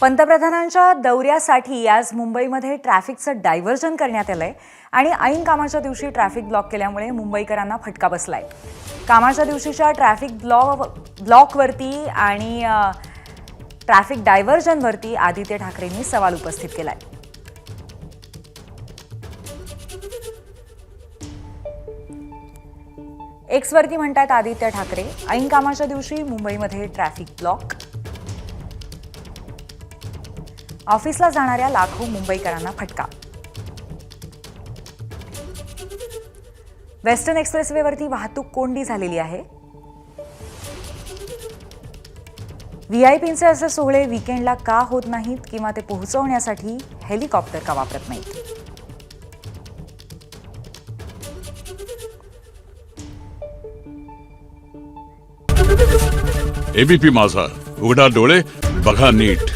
पंतप्रधानांच्या दौऱ्यासाठी आज मुंबईमध्ये ट्रॅफिकचं डायव्हर्जन करण्यात आलंय आणि ऐन कामाच्या दिवशी ट्रॅफिक ब्लॉक केल्यामुळे मुंबईकरांना फटका बसलाय। कामाच्या दिवशीच्या ट्रॅफिक ब्लॉकवरती आणि ट्रॅफिक डायव्हर्जनवरती आदित्य ठाकरेंनी सवाल उपस्थित केलाय। एक्सवरती म्हणतात आदित्य ठाकरे, ऐन कामाच्या दिवशी मुंबईमध्ये ट्रॅफिक ब्लॉक, ऑफिसला जाणाऱ्या लाखो मुंबईकरांना फटका। वेस्टर्न एक्सप्रेसवेवरती वाहतूक कोंडी झालेली आहे। व्हीआयपींचे असे सोहळे वीकेंडला का होत नाहीत किंवा ते पोहोचवण्यासाठी हेलिकॉप्टर का वापरत नाहीत? एबीपी माझा, उघडा डोळे बघा नीट।